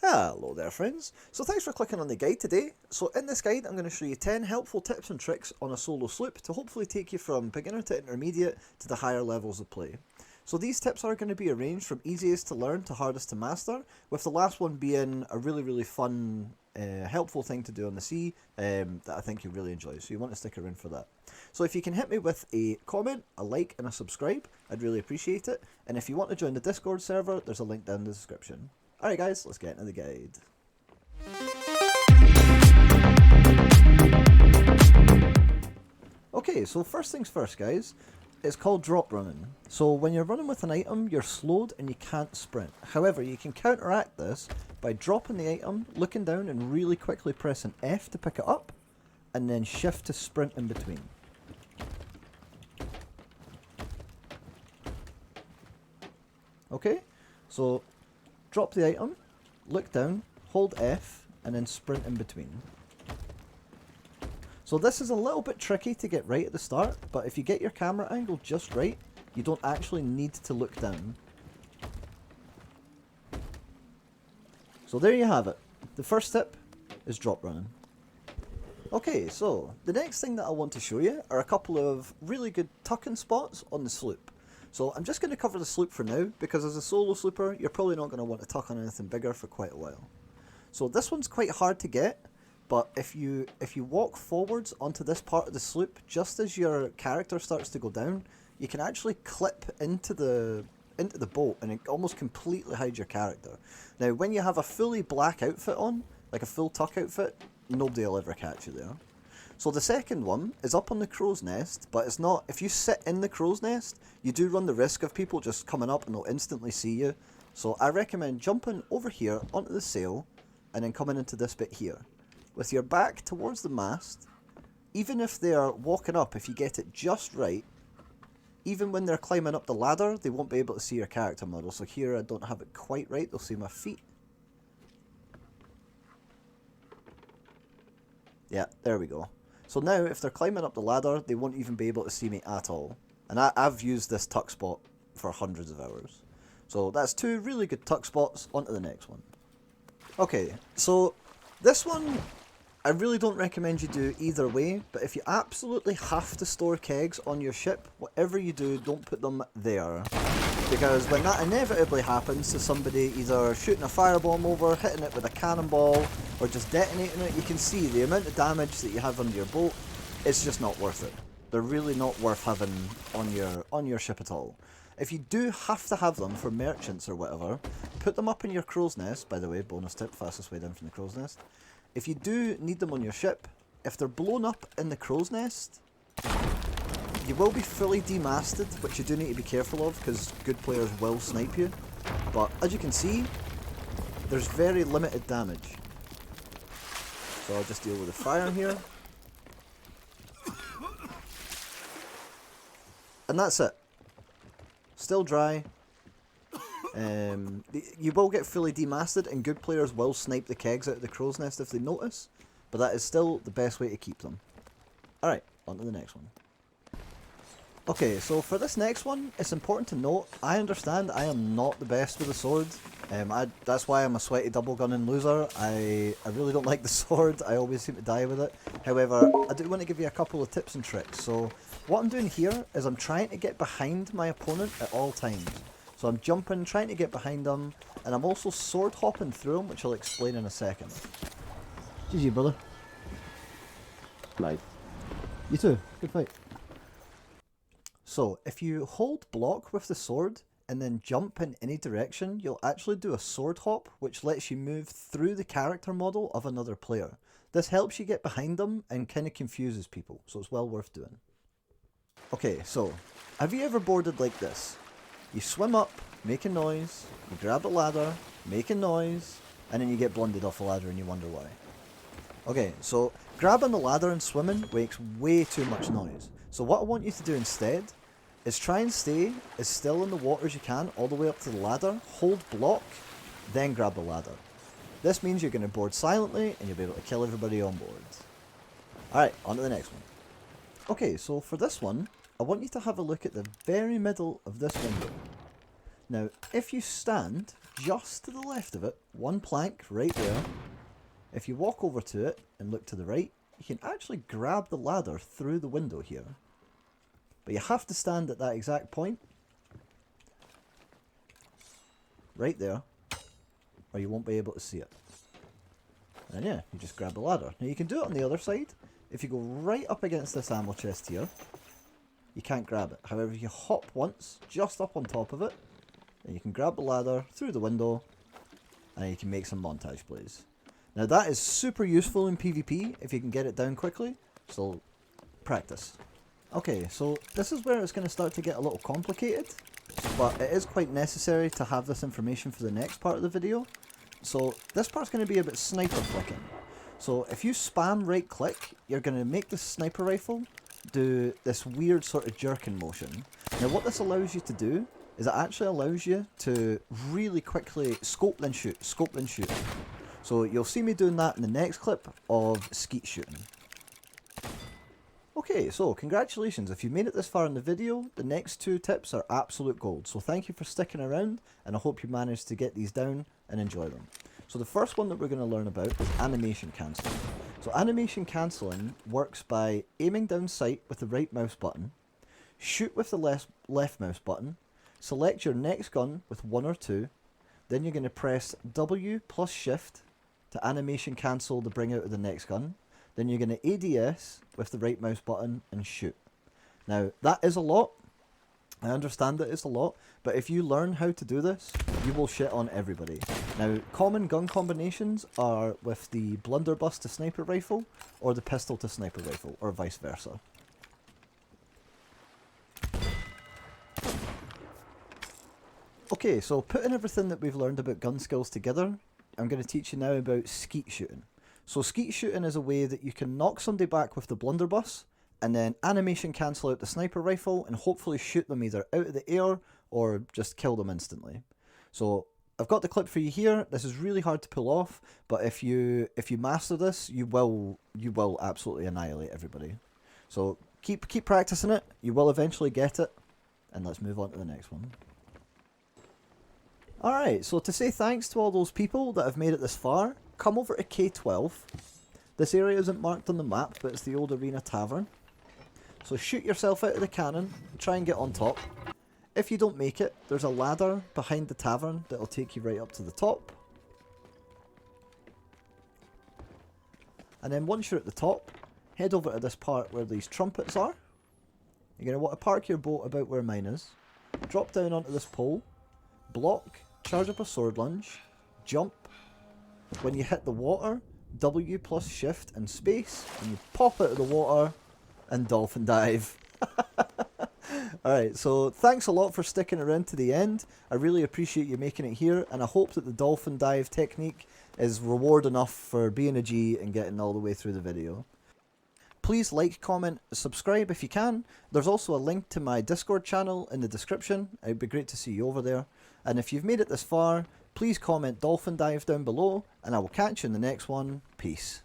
Hello there friends, so thanks for clicking on the guide today. So in this guide I'm going to show you 10 helpful tips and tricks on a solo sloop to hopefully take you from beginner to intermediate to the higher levels of play. So these tips are going to be arranged from easiest to learn to hardest to master, with the last one being a really fun, helpful thing to do on the sea that I think you'll really enjoy, so you want to stick around for that. So if you can hit me with a comment, a like and a subscribe, I'd really appreciate it, and if you want to join the Discord server, there's a link down in the description. Alright guys, let's get into the guide. Okay, so first things first guys, it's called drop running. So when you're running with an item, you're slowed and you can't sprint. However, you can counteract this by dropping the item, looking down and really quickly pressing F to pick it up, and then shift to sprint in between. Okay, so drop the item, look down, hold F, and then sprint in between. So this is a little bit tricky to get right at the start, but if you get your camera angle just right, you don't actually need to look down. So there you have it. The first tip is drop running. Okay, so the next thing that I want to show you are a couple of really good tucking spots on the sloop. So I'm just going to cover the sloop for now, because as a solo slooper, you're probably not going to want to tuck on anything bigger for quite a while. So this one's quite hard to get, but if you walk forwards onto this part of the sloop, just as your character starts to go down, you can actually clip into the boat, and it almost completely hides your character. Now, when you have a fully black outfit on, like a full tuck outfit, nobody will ever catch you there. So the second one is up on the crow's nest, but it's not, if you sit in the crow's nest, you do run the risk of people just coming up and they'll instantly see you. So I recommend jumping over here onto the sail, and then coming into this bit here. With your back towards the mast, even if they're walking up, if you get it just right, even when they're climbing up the ladder, they won't be able to see your character model. So here I don't have it quite right, they'll see my feet. Yeah, there we go. So now, if they're climbing up the ladder, they won't even be able to see me at all. And I've used this tuck spot for hundreds of hours. So that's two really good tuck spots. On to the next one. Okay, so this one, I really don't recommend you do either way, but if you absolutely have to store kegs on your ship, whatever you do, don't put them there. Because when that inevitably happens to somebody either shooting a firebomb over, hitting it with a cannonball, or just detonating it, you can see the amount of damage that you have under your boat, it's just not worth it. They're really not worth having on your ship at all. If you do have to have them for merchants or whatever, put them up in your crow's nest. By the way, bonus tip, fastest way down from the crow's nest. If you do need them on your ship, if they're blown up in the crow's nest, you will be fully demasted, which you do need to be careful of, because good players will snipe you. But as you can see, there's very limited damage. So I'll just deal with the fire here. And that's it. Still dry. You will get fully demasted, and good players will snipe the kegs out of the crow's nest if they notice, but that is still the best way to keep them. Alright, on to the next one. Okay, so for this next one, it's important to note, I understand I am not the best with the sword. That's why I'm a sweaty double gunning loser. I really don't like the sword, I always seem to die with it. However, I do want to give you a couple of tips and tricks. So what I'm doing here is I'm trying to get behind my opponent at all times. So I'm jumping, trying to get behind them, and I'm also sword hopping through them, which I'll explain in a second. GG, brother. Nice. You too. Good fight. So, if you hold block with the sword, and then jump in any direction, you'll actually do a sword hop, which lets you move through the character model of another player. This helps you get behind them, and kind of confuses people, so it's well worth doing. Okay, so, have you ever boarded like this? You swim up, make a noise, you grab a ladder, make a noise, and then you get blundered off the ladder and you wonder why. Okay, so grabbing the ladder and swimming makes way too much noise. So what I want you to do instead is try and stay as still in the water as you can all the way up to the ladder, hold block, then grab the ladder. This means you're going to board silently and you'll be able to kill everybody on board. Alright, on to the next one. Okay, so for this one, I want you to have a look at the very middle of this window. Now, if you stand, just to the left of it, one plank right there. If you walk over to it and look to the right, you can actually grab the ladder through the window here. But you have to stand at that exact point, right there, or you won't be able to see it. And yeah, you just grab the ladder. Now you can do it on the other side. If you go right up against this ammo chest here, you can't grab it. However, if you hop once, just up on top of it, then you can grab the ladder through the window, and you can make some montage plays. Now that is super useful in PvP if you can get it down quickly, so practice. Okay, so this is where it's going to start to get a little complicated, but it is quite necessary to have this information for the next part of the video. So this part's going to be about sniper flicking. So if you spam right click, you're going to make the sniper rifle do this weird sort of jerking motion. Now what this allows you to do is it actually allows you to really quickly scope then shoot, scope then shoot. So you'll see me doing that in the next clip of Skeet shooting. Okay, so congratulations, if you made it this far in the video, the next two tips are absolute gold. So thank you for sticking around, and I hope you managed to get these down and enjoy them. So the first one that we're going to learn about is animation cancelling. So animation cancelling works by aiming down sight with the right mouse button, shoot with the left mouse button, select your next gun with 1 or 2, then you're going to press W plus shift to animation cancel the bring out of the next gun. Then you're going to ADS with the right mouse button and shoot. Now that is a lot. I understand that it's a lot, but if you learn how to do this, you will shit on everybody. Now, common gun combinations are with the blunderbuss to sniper rifle, or the pistol to sniper rifle, or vice versa. Okay, so putting everything that we've learned about gun skills together, I'm going to teach you now about skeet shooting. So skeet shooting is a way that you can knock somebody back with the blunderbuss, and then animation cancel out the sniper rifle and hopefully shoot them either out of the air or just kill them instantly. So I've got the clip for you here. This is really hard to pull off, but if you master this, you will absolutely annihilate everybody. So keep practicing it. You will eventually get it. And let's move on to the next one. Alright, so to say thanks to all those people that have made it this far, come over to K12. This area isn't marked on the map, but it's the old arena tavern. So shoot yourself out of the cannon, try and get on top. If you don't make it, there's a ladder behind the tavern that'll take you right up to the top. And then once you're at the top, head over to this part where these trumpets are. You're going to want to park your boat about where mine is. Drop down onto this pole, block, charge up a sword lunge, jump. When you hit the water, W plus shift and space, and you pop out of the water and dolphin dive. Alright, so thanks a lot for sticking around to the end. I really appreciate you making it here, and I hope that the dolphin dive technique is reward enough for being a G and getting all the way through the video. Please like, comment, subscribe if you can. There's also a link to my Discord channel in the description. It'd be great to see you over there. And if you've made it this far, please comment dolphin dive down below, and I will catch you in the next one. Peace.